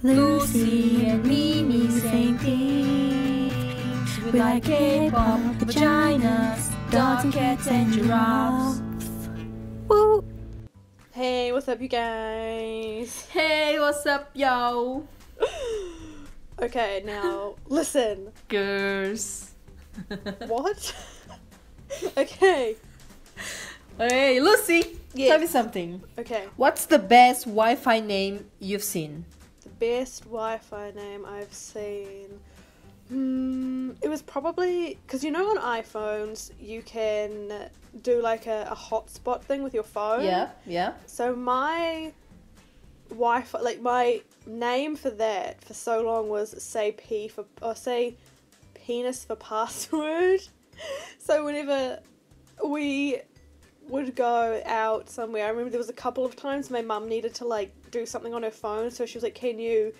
Lucy and Mimi, same things. We like K-pop, vaginas, dog cats and giraffes. Woo! Hey, what's up, you guys? Hey, what's up, yo? Okay, now listen. Girls. What? Okay. Hey, Lucy, Yes. tell me something. Okay. What's the best Wi-Fi name you've seen? The best Wi-Fi name I've seen. It was probably because you know on iPhones you can do like a hotspot thing with your phone. Yeah. So my Wi-Fi, like my name for that for so long was say penis for password. So whenever we would go out somewhere, I remember there was a couple of times my mum needed to like do something on her phone, so she was like, "Can you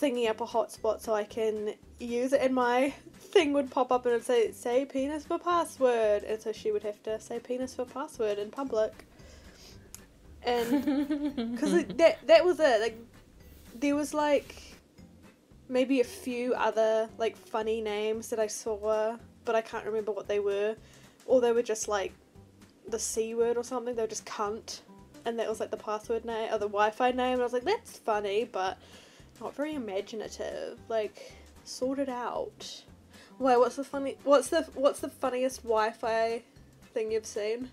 thingy up a hotspot so I can use it?" And my thing would pop up and it'd say penis for password, and so she would have to say penis for password in public. And because that was it. Like there was like maybe a few other like funny names that I saw, but I can't remember what they were, or they were just like the C word or something. They were just cunt, and that was like the password name or the Wi-Fi name. And I was like, that's funny, but not very imaginative. Like, sort it out. Wait, what's the funniest Wi-Fi thing you've seen?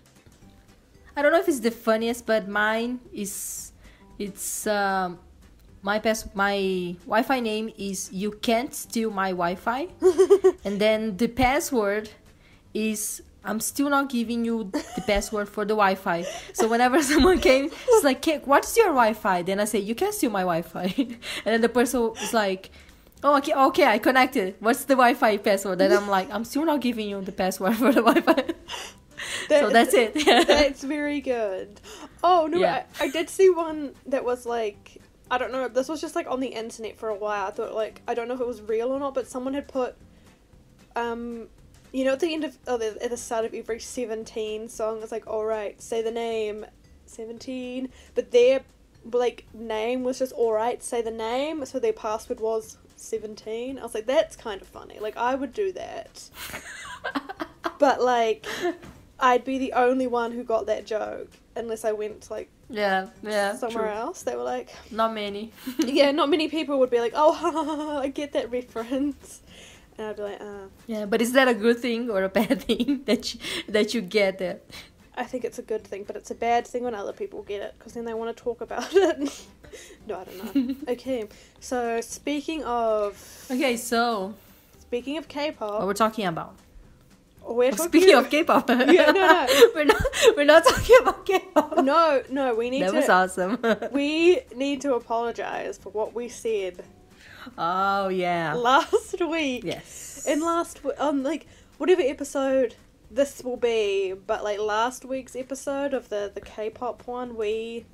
I don't know if it's the funniest, but mine is my Wi-Fi name is "You Can't Steal My Wi-Fi," and then the password is "I'm still not giving you the password for the Wi-Fi." So whenever someone came, it's like, "What's your Wi-Fi?" Then I say, "You can't steal my Wi-Fi," and then the person is like, "Oh, okay, I connected. What's the Wi-Fi password?" Then I'm like, "I'm still not giving you the password for the Wi-Fi." So that's it. That's very good. Oh no, Yeah. I did see one that was like, I don't know, this was just like on the internet for a while. I thought like, I don't know if it was real or not, but someone had put you know, at the end of at the start of every 17 song, it's like, alright, say the name 17, but their like name was just alright, say the name, so their password was 17. I was like, that's kind of funny. Like, I would do that. But like, I'd be the only one who got that joke unless I went like somewhere else. They were like, not many. Yeah, not many people would be like, oh, I get that reference. And I'd be like, Yeah, but is that a good thing or a bad thing that you get that? I think it's a good thing, but it's a bad thing when other people get it, because then they want to talk about it. No, I don't know. Okay, so speaking of K-pop, What we're talking about? Speaking of K-pop. Yeah, no. we're not talking about K-pop. No, we need That to. was awesome. We need to apologize for what we said. Oh yeah. Last week. Yes. And like whatever episode this will be, but like last week's episode of the K-pop one, we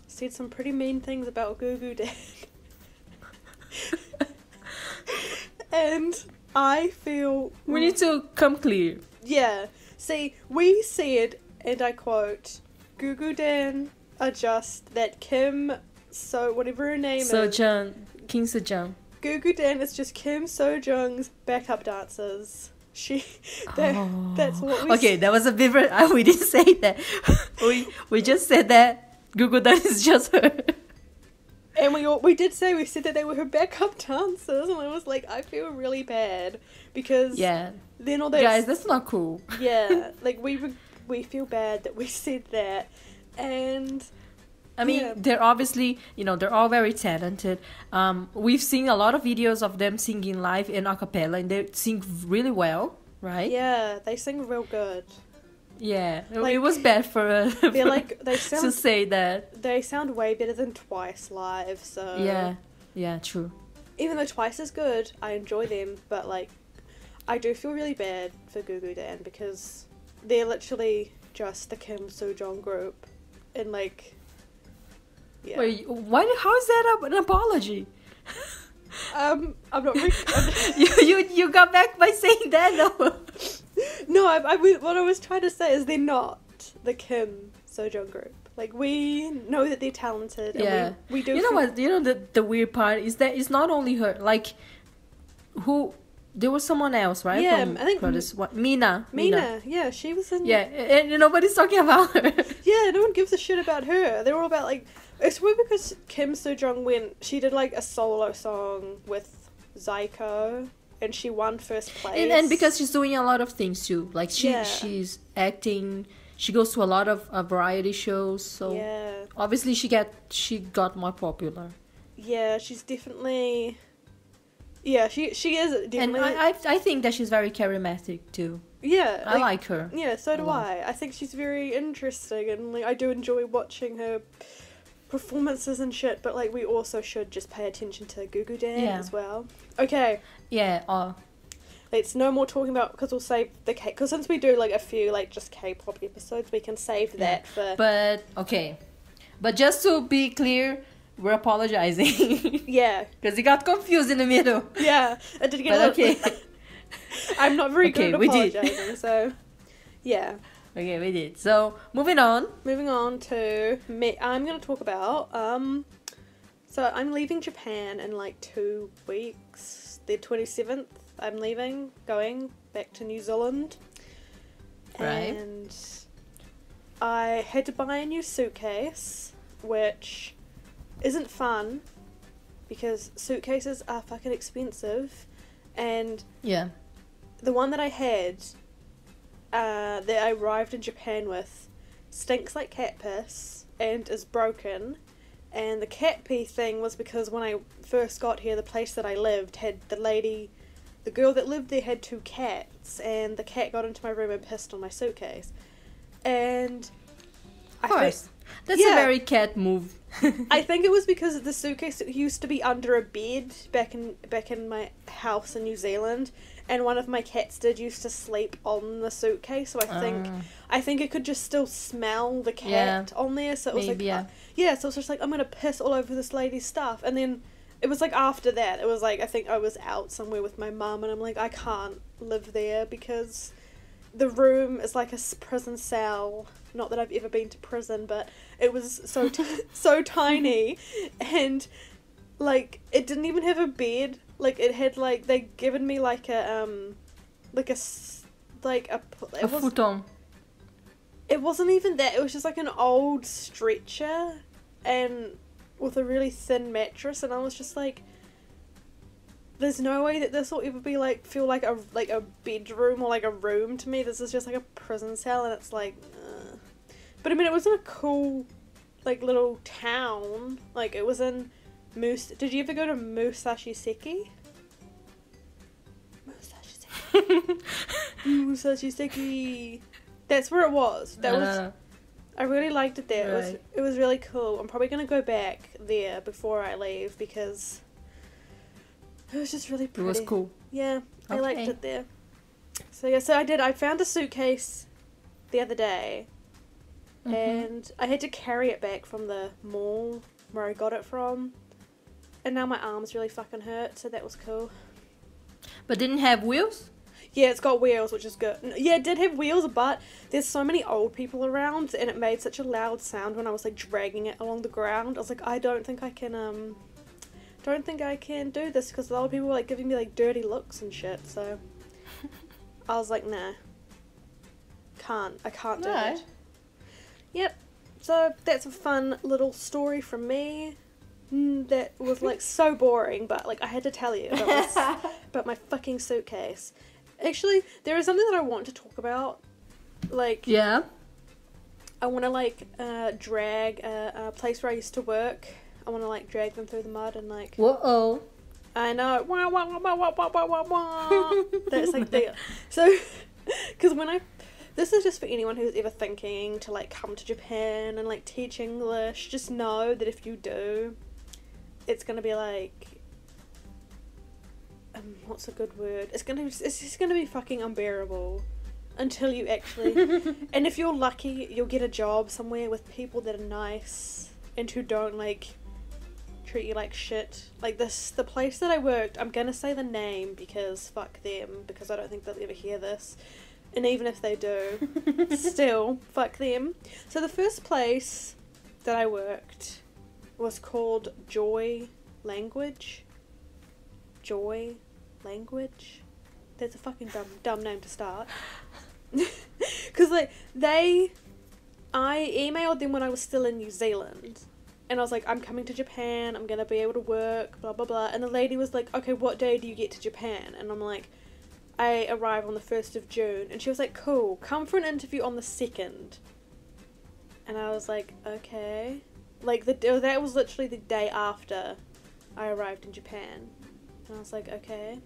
said some pretty mean things about Gugudan. And I feel we need to come clear. Yeah. See, we said, and I quote, Gugudan are just that Kim whatever her name is. Kim Sejong. Gugudan is just Kim Sojung's backup dancers. That's what we Okay, that was a different. We didn't say that. we just said that Gugudan is just her. And we said that they were her backup dancers, and I was like, I feel really bad because then all that guys, that's not cool. Yeah, like we feel bad that we said that, and I mean, they're obviously, they're all very talented. We've seen a lot of videos of them singing live in a cappella, and they sing really well, right? Yeah, they sing real good. Yeah, it was bad for they sound to say that. They sound way better than Twice live, so yeah, true. Even though Twice is good, I enjoy them, but like, I do feel really bad for Gugudan because they're literally just the Kim Sojong group, and like. Yeah. Wait, how is that an apology? I'm not very... you got back by saying that, though. No, what I was trying to say is they're not the Kim Sojung group. Like, we know that they're talented. And Yeah. we do. You know what? You know the weird part is that it's not only her. Like, who? There was someone else, right? Yeah, From I think Brothers. What? Mina. Yeah, she was in. Yeah, and nobody's talking about her. Yeah, no one gives a shit about her. They're all about, like... It's weird because Kim Soo-jung went... She did, like, a solo song with Zyko, and she won first place. And because she's doing a lot of things, too. Like, Yeah. she's acting... She goes to a lot of variety shows, so... Yeah. Obviously, she got more popular. Yeah, she's definitely... Yeah, she is definitely... And I think that she's very charismatic, too. Yeah. I like her. Yeah, so do lot. I. I think she's very interesting, and, like, I do enjoy watching her performances and shit, but, like, we also should just pay attention to Gugudan as well. Okay. Yeah, It's no more talking about, because we'll save the K, because since we do, like, a few, like, just K-pop episodes, we can save that for... But, okay. But just to be clear, we're apologizing. Yeah. Because it got confused in the middle. Yeah, I did get But a little... okay. I'm not very good at we did. apologizing, so... Yeah. Okay, we did. So, moving on. Moving on to me, I'm going to talk about, so I'm leaving Japan in like 2 weeks. The 27th, I'm leaving, going back to New Zealand. Right. And I had to buy a new suitcase, which isn't fun, because suitcases are fucking expensive. And Yeah. the one that I had... that I arrived in Japan with stinks like cat piss and is broken. And the cat pee thing was because when I first got here, the place that I lived had the girl that lived there had 2 cats, and the cat got into my room and pissed on my suitcase. And Of course. That's a very cat move. I think it was because the suitcase used to be under a bed back in my house in New Zealand, and one of my cats used to sleep on the suitcase, so I think it could just still smell the cat on there, so it was maybe, so it's just like, I'm gonna piss all over this lady's stuff. And then it was like after that, it was like, I think I was out somewhere with my mum, and I'm like, I can't live there because the room is like a prison cell. Not that I've ever been to prison, but it was so so tiny, and like it didn't even have a bed. Like it had like they'd given me like a futon. It wasn't even that. It was just like an old stretcher, and with a really thin mattress, and I was just like, there's no way that this will ever be like feel like a bedroom or like a room to me. This is just like a prison cell, and it's like, But I mean, it was in a cool, like, little town. Like, it was in Did you ever go to Musashi Seki? Musashi Seki. That's where it was. I really liked it there. Right. It was really cool. I'm probably gonna go back there before I leave because it was just really pretty. It was cool. Yeah, I liked Okay. it there. So yeah, I found a suitcase the other day, and I had to carry it back from the mall where I got it from, and now my arms really fucking hurt, so that was cool. But didn't have wheels? Yeah, it's got wheels, which is good. Yeah, it did have wheels, but there's so many old people around, and it made such a loud sound when I was, like, dragging it along the ground. I was like, I don't think I can do this, because the old people were, like, giving me, like, dirty looks and shit, so I was like, nah. I can't do it. Yep. So, that's a fun little story from me. That was, like, so boring, but, like, I had to tell you about my fucking suitcase. Actually, there is something that I want to talk about. Like, yeah, I want to, like, drag a place where I used to work. I want to, like, drag them through the mud and, like... Whoa. I know. Wah, wah, wah, wah, wah, wah, wah, wah. That's, like, the... So, because this is just for anyone who's ever thinking to, like, come to Japan and, like, teach English. Just know that if you do, it's going to be, like... what's a good word? It's just gonna be fucking unbearable until you actually... And if you're lucky, you'll get a job somewhere with people that are nice and who don't, like, treat you like shit. Like the place that I worked, I'm gonna say the name because fuck them, because I don't think they'll ever hear this. And even if they do, still, fuck them. So the first place that I worked was called Joy Language. Joy Language? That's a fucking dumb name to start. Because, like, I emailed them when I was still in New Zealand. And I was like, I'm coming to Japan, I'm gonna be able to work, blah, blah, blah. And the lady was like, okay, what day do you get to Japan? And I'm like, I arrive on the 1st of June. And she was like, cool, come for an interview on the 2nd. And I was like, okay. Like, that was literally the day after I arrived in Japan. And I was like, okay.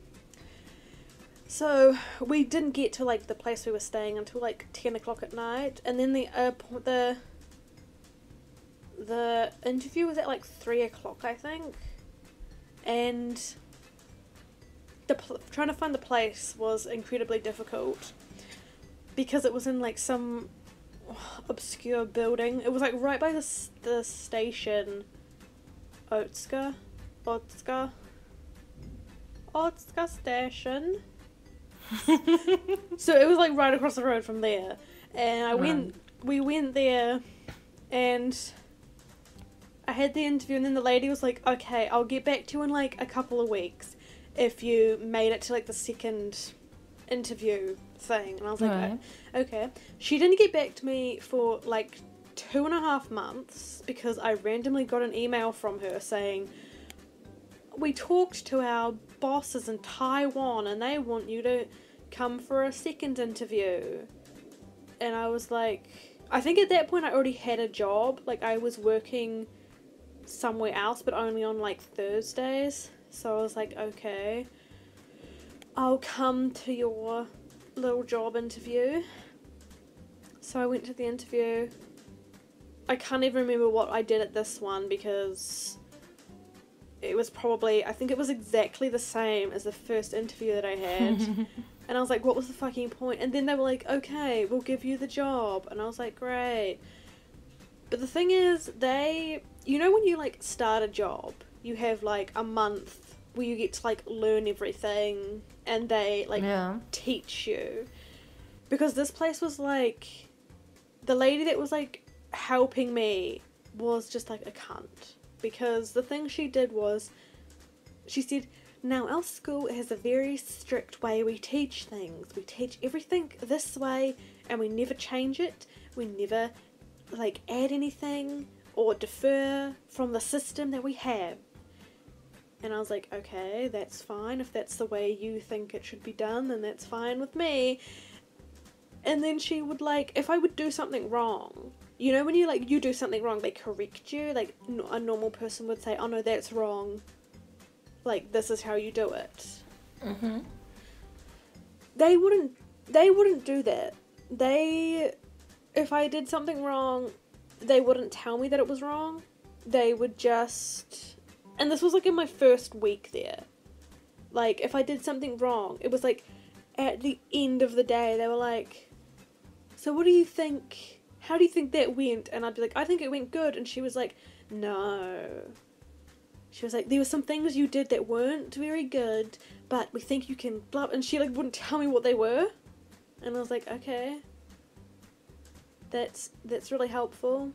So, we didn't get to, like, the place we were staying until, like, 10 o'clock at night. And then the interview was at, like, 3 o'clock, I think. And trying to find the place was incredibly difficult. Because it was in, like, some obscure building. It was, like, right by the station. Otsuka station. So it was, like, right across the road from there. And we went there, and I had the interview, and then the lady was like, okay, I'll get back to you in, like, a couple of weeks if you made it to, like, the second interview thing. And I was like, okay. She didn't get back to me for, like, 2.5 months, because I randomly got an email from her saying, we talked to our bosses in Taiwan and they want you to come for a second interview. And I was like, I think at that point I already had a job. Like, I was working somewhere else, but only on, like, Thursdays. So I was like, okay, I'll come to your little job interview. So I went to the interview. I can't even remember what I did at this one, because it was probably, I think it was exactly the same as the first interview that I had. And I was like, what was the fucking point? And then they were like, okay, we'll give you the job. And I was like, great. But the thing is, you know when you, like, start a job, you have, like, a month where you get to, like, learn everything, and they, like, teach you. Because this place was, like, the lady that was, like, helping me was just, like, a cunt. Because the thing she did was, she said, now our school has a very strict way we teach things. We teach everything this way, and we never change it. We never, like, add anything or defer from the system that we have. And I was like, okay, that's fine. If that's the way you think it should be done, then that's fine with me. And then she would, like, if I would do something wrong, you know when you, like, you do something wrong, they correct you, like, a normal person would say, oh no, that's wrong, like, this is how you do it. Mm-hmm. They wouldn't do that. If I did something wrong, they wouldn't tell me that it was wrong. They would just, and this was, like, in my first week there, like, if I did something wrong, it was, like, at the end of the day, they were like, so what do you think? How do you think that went? And I'd be like, I think it went good. And she was like, no. She was like, there were some things you did that weren't very good, but we think you can blah. And she, like, wouldn't tell me what they were. And I was like, okay. That's really helpful.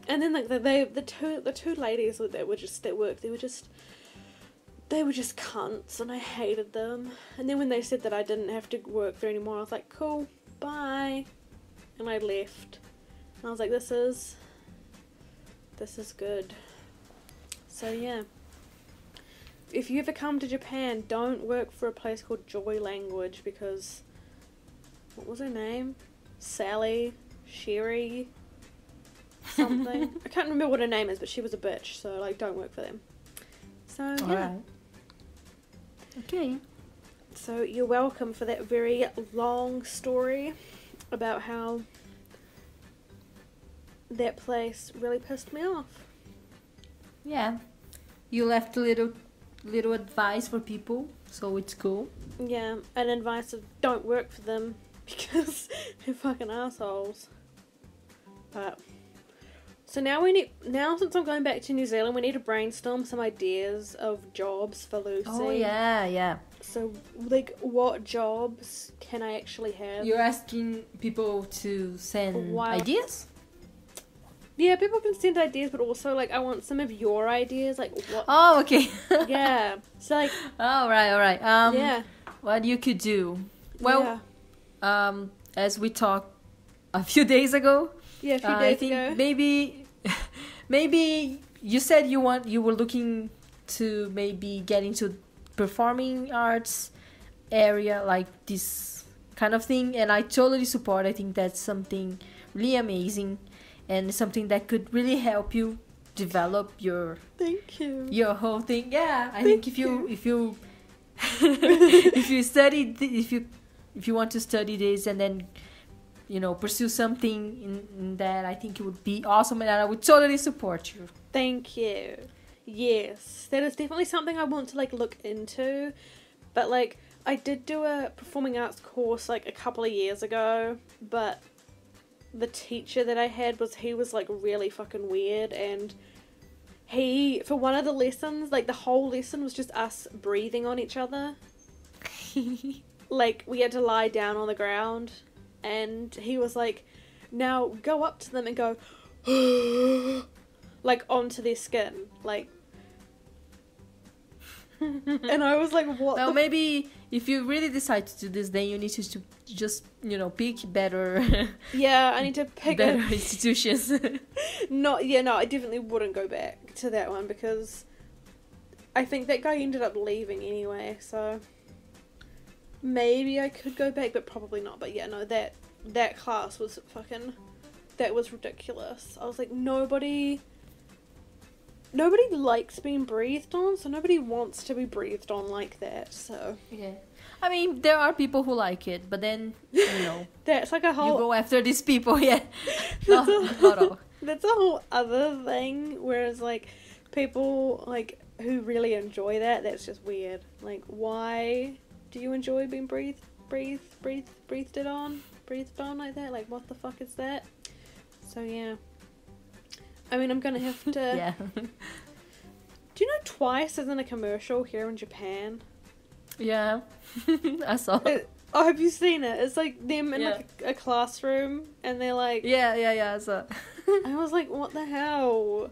And then, like, the two ladies that worked, they were just cunts, and I hated them. And then when they said that I didn't have to work there anymore, I was like, cool, bye. And I left. And I was like, this is good. So yeah. If you ever come to Japan, don't work for a place called Joy Language, because, what was her name? Sally, Sherry, something. I can't remember what her name is, but she was a bitch, so, like, don't work for them. So yeah. Alright. Okay. So you're welcome for that very long story about how that place really pissed me off. Yeah. You left a little advice for people, so it's cool. Yeah, and advice of don't work for them because they're fucking assholes. But so now since I'm going back to New Zealand, we need to brainstorm some ideas of jobs for Lucy. Oh yeah. So, like, what jobs can I actually have? You're asking people to send ideas? Yeah, people can send ideas, but also, like, I want some of your ideas, like, what... Oh, okay. Yeah. So, like... All right. Yeah. What you could do? Well, yeah. As we talked a few days ago, Yeah, a few I days think ago. maybe you said you were looking to maybe get into performing arts area, like this kind of thing, and I totally support. I think that's something really amazing and something that could really help you develop your Thank you. your whole thing. Yeah, I think if you if you study if you want to study this and then pursue something in that, I think it would be awesome, and I would totally support you. Thank you. Yes, that is definitely something I want to, like, look into, but, like, I did do a performing arts course, like, a couple of years ago, but the teacher that I had he was like really fucking weird, and for one of the lessons, like, the whole lesson was just us breathing on each other. Like, we had to lie down on the ground, and he was like, now go up to them and go like onto their skin, like. And I was like, what? Well, maybe if you really decide to do this, then you need to just pick better Yeah, I need to pick better institutions. No, I definitely wouldn't go back to that one, because I think that guy ended up leaving anyway, so maybe I could go back, but probably not. But yeah, no, that class was that was ridiculous. I was like, nobody likes being breathed on, so nobody wants to be breathed on like that, so. Yeah. I mean, there are people who like it, but then, That's like a whole... You go after these people, yeah. Not all. That's a whole other thing, whereas, like, people, like, who really enjoy that's just weird. Like, why do you enjoy being breathed on like that? Like, what the fuck is that? So, yeah. I mean, I'm gonna have to... Yeah. Do you know Twice is in a commercial here in Japan? Yeah. I saw it. Oh, have you seen it? It's like them in like a classroom, and they're like... Yeah, I saw it. I was like, what the hell?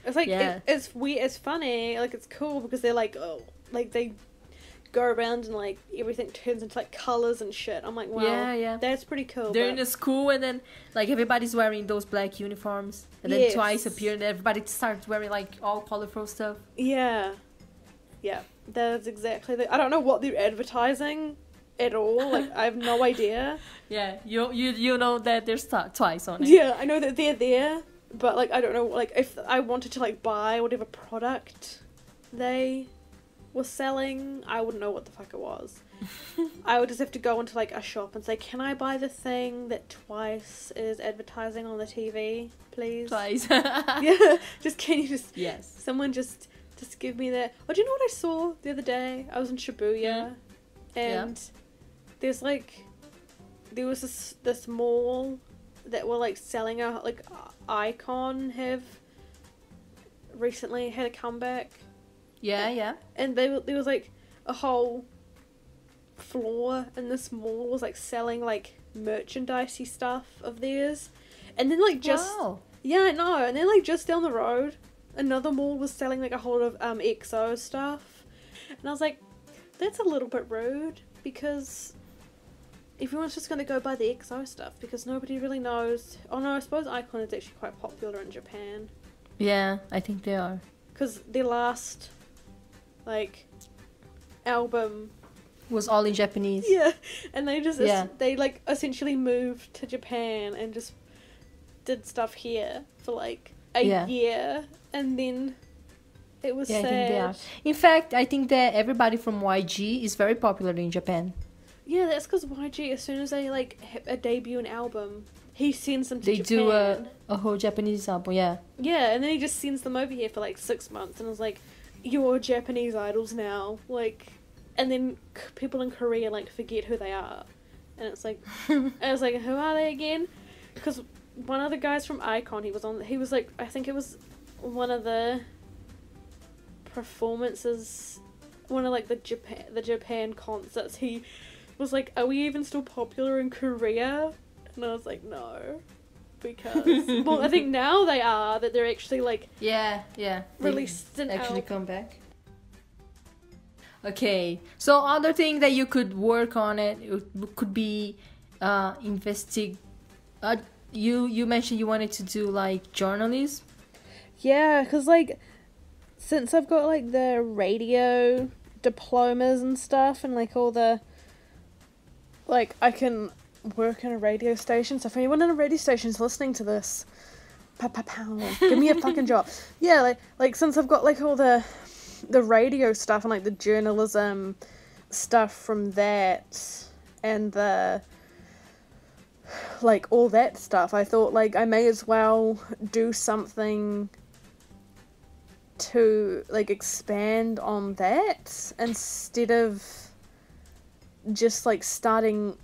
It's like, it's weird, it's funny, like, it's cool, because they're like, oh, like, they go around and, like, everything turns into, like, colours and shit. I'm like, wow, yeah. That's pretty cool. They're in a school, and then, like, everybody's wearing those black uniforms, and then Twice appear, and everybody starts wearing, like, all colorful stuff. Yeah, that's exactly I don't know what they're advertising at all. Like, I have no idea. Yeah, you know that there's Twice on it. Yeah, I know that they're there, but, like, I don't know, like, if I wanted to, like, buy whatever product they were selling, I wouldn't know what the fuck it was. I would just have to go into, like, a shop and say, can I buy the thing that Twice is advertising on the TV, please? Twice. Yeah, can you just... Yes. Someone just give me that. Oh, do you know what I saw the other day? I was in Shibuya, and there was this mall that were, like, selling a, like, Icon have recently had a comeback. Yeah. And there was, like, a whole floor in this mall was, like, selling, like, merchandisey stuff of theirs. And then, like, just... Wow. Yeah, I know. And then, like, just down the road, another mall was selling, like, a whole lot of EXO stuff. And I was like, that's a little bit rude, because everyone's just going to go buy the EXO stuff, because nobody really knows... Oh, no, I suppose Icon is actually quite popular in Japan. Yeah, I think they are. Because their last, like, album... was all in Japanese. Yeah, and they just... They, like, essentially moved to Japan and just did stuff here for, like, a year, and then it was sad. I think they are. In fact, I think that everybody from YG is very popular in Japan. Yeah, that's because YG, as soon as they, like, debut an album, he sends them to Japan. They do a whole Japanese album, yeah. Yeah, and then he just sends them over here for, like, 6 months, and I was like, you're Japanese idols now, like... And then people in Korea, like, forget who they are. And it's like... I was like, who are they again? Because one of the guys from Icon, he was like, I think it was one of the performances, one of, like, the Japan concerts, he was like, are we even still popular in Korea? And I was like, no. because well, I think now they are that they're actually like yeah, released an actually album. come back. Okay, so other thing that you could work on it could be you mentioned you wanted to do like journalism. Yeah, because like since I've got like the radio diplomas and stuff and like all the like I can work in a radio station, so if anyone in a radio station is listening to this, pow, give me a fucking job. Yeah, like since I've got like all the radio stuff and like the journalism stuff from that and the like all that stuff, I thought like I may as well do something to like expand on that instead of just like starting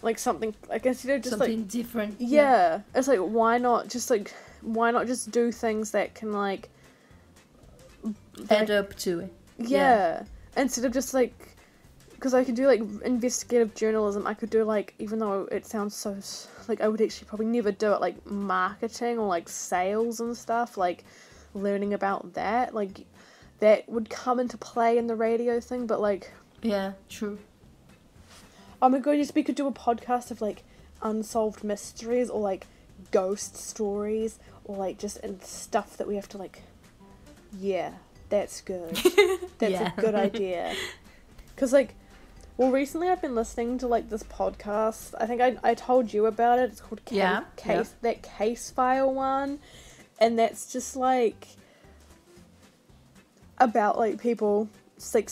like something like instead of just something like different. yeah, it's like why not just do things that can like add up to it. Yeah, instead of just like because I could do like investigative journalism, I could do like, even though it sounds so like I would actually probably never do it, like marketing or like sales and stuff, like learning about that, like that would come into play in the radio thing, but like yeah, true. Oh my god, yes, we could do a podcast of like unsolved mysteries or like ghost stories or like just and stuff that we have to like, yeah, that's good. That's Yeah. a good idea. Because like, well, recently I've been listening to like this podcast. I think I told you about it. It's called that Case File one. And that's just like about like people, it's like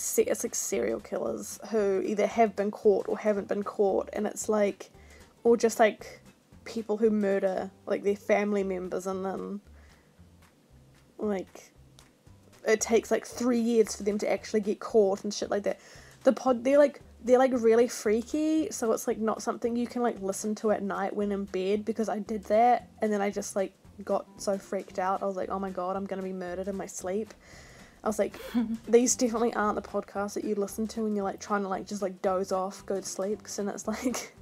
serial killers who either have been caught or haven't been caught, and it's like, or just like people who murder like their family members, and then like it takes like 3 years for them to actually get caught and shit like that. They're like really freaky, so it's like not something you can like listen to at night when in bed, because I did that and then I just like got so freaked out. I was like, oh my god, I'm gonna be murdered in my sleep. I was like, these definitely aren't the podcasts that you listen to when you're like trying to like just like doze off, go to sleep, because then it's like,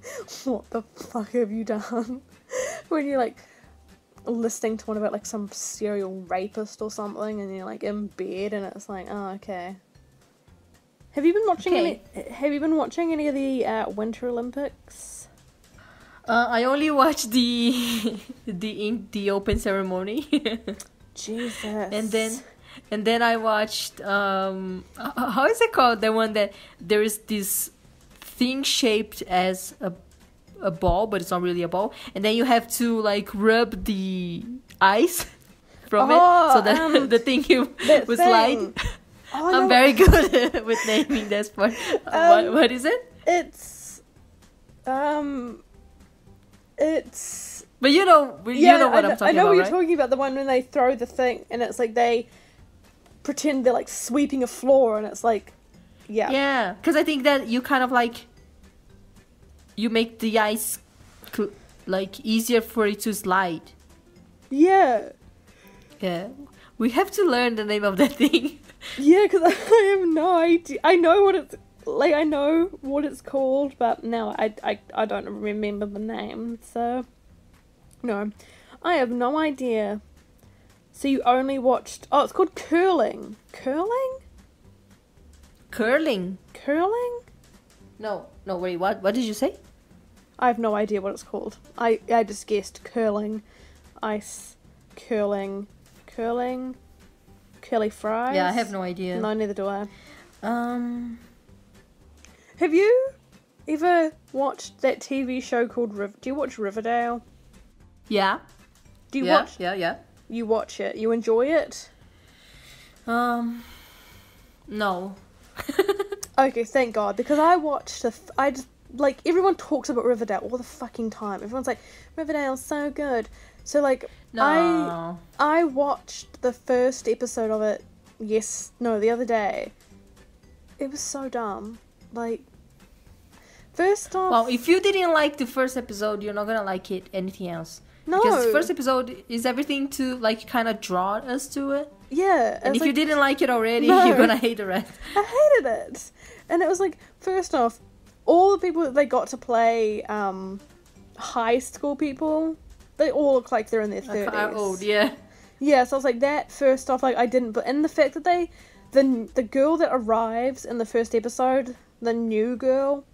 what the fuck have you done? When you're like listening to one about like some serial rapist or something and you're like in bed and it's like, oh, okay. Have you been watching any of the Winter Olympics? I only watched the open ceremony. Jesus. And then I watched how is it called, the one that there is this thing shaped as a ball, but it's not really a ball, and then you have to like rub the ice from it so that the thing was light. Oh, I'm very good with naming that sport. What is it? It's but you know what I'm talking about, I know what you're right? talking about, the one when they throw the thing and it's like they pretend they're like sweeping a floor and it's like, yeah, because I think that you kind of like you make the ice like easier for it to slide. Yeah, we have to learn the name of that thing. Yeah, because I have no idea. I know what it's called, but no, I don't remember the name. So no, I have no idea. So you only watched? Oh, it's called curling. Curling? No, wait, what did you say? I have no idea what it's called. I just guessed curling, ice, curling, curly fries. Yeah, I have no idea. No, neither do I. Have you ever watched that TV show called Do you watch Riverdale? Yeah. Do you watch? Yeah. You watch it. You enjoy it? No. Okay, thank God, because I watched I just like, everyone talks about Riverdale all the fucking time. Everyone's like, Riverdale's so good. So like, no. I watched the first episode of it. The other day. It was so dumb. Like, first off, well, if you didn't like the first episode, you're not gonna like anything else. No, because the first episode is everything to like kind of draw us to it. Yeah, and if like, you didn't like it already, you're gonna hate the rest. I hated it, and it was like, first off, all the people that they got to play high school people, they all look like they're in their 30s. Are old, yeah. Yeah, so I was like, that first off, like, I didn't, but and the fact that the girl that arrives in the first episode, the new girl,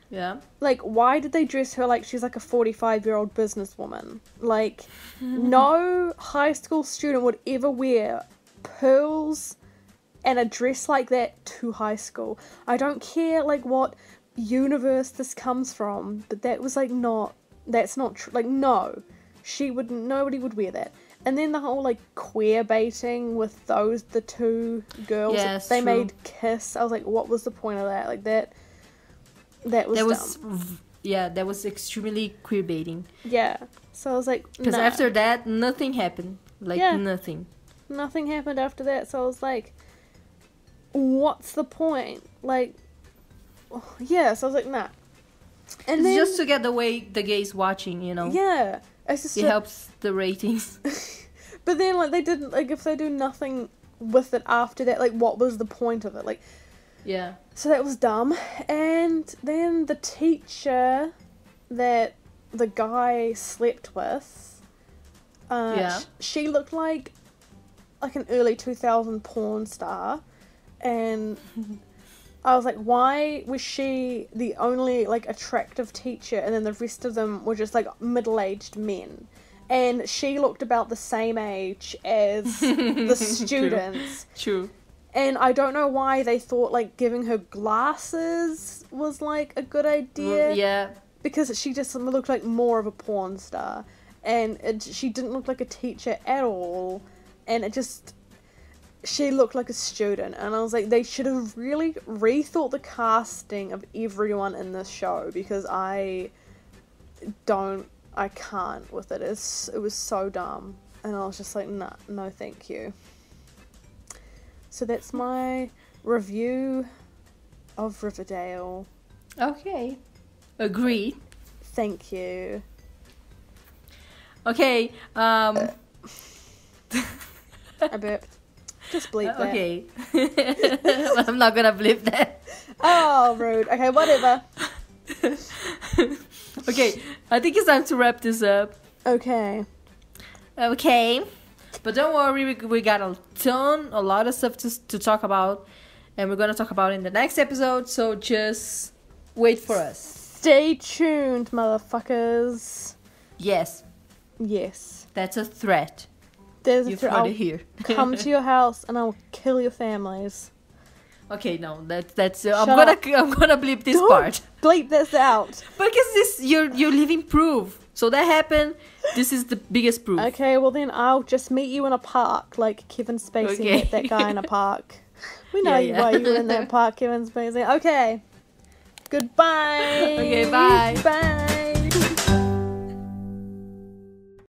yeah, like, why did they dress her like she's like a 45-year-old businesswoman? Like, no high school student would ever wear pearls and a dress like that to high school. I don't care, like, what universe this comes from, but that was, like, that's not true. Like, no, nobody would wear that. And then the whole, like, queer baiting with the two girls yes, they true. made kiss. I was like, what was the point of that? Like, that was dumb. Yeah, that was extremely queer baiting. Yeah. So I was like, because after that, nothing happened. Like, nothing. Nothing happened after that. So I was like, what's the point? Like, yeah. So I was like, nah. And it's then, just to get the gays watching, you know. Yeah. It's just it helps the ratings. But then, like, they didn't, like, if they do nothing with it after that, like, what was the point of it? Like, yeah. So that was dumb. And then the teacher that the guy slept with, she looked like an early 2000 porn star. And I was like, why was she the only, like, attractive teacher, and then the rest of them were just, like, middle-aged men? And she looked about the same age as the students. True. And I don't know why they thought, like, giving her glasses was, like, a good idea. Well, yeah. Because she just looked like more of a porn star. And she didn't look like a teacher at all. And it just... She looked like a student, and I was like, they should have really rethought the casting of everyone in this show, because I can't with it. It was so dumb, and I was just like, nah, no thank you. So that's my review of Riverdale. Okay. Agreed. Thank you. Okay, I burped. Just bleep that. Okay. I'm not gonna bleep that. Oh, rude. Okay, whatever. Okay, I think it's time to wrap this up. Okay. Okay. But don't worry, we got a lot of stuff to talk about. And we're gonna talk about it in the next episode, so just wait for us. Stay tuned, motherfuckers. Yes. Yes. That's a threat. There's You've heard it here. Come to your house and I'll kill your families. Okay, no, that's I'm gonna bleep this part. Bleep this out. Because you're living proof. So that happened. This is the biggest proof. Okay, well then I'll just meet you in a park, like Kevin Spacey met that guy in a park. We know why you were in that park, Kevin Spacey. Okay. Goodbye. Okay, bye. Bye.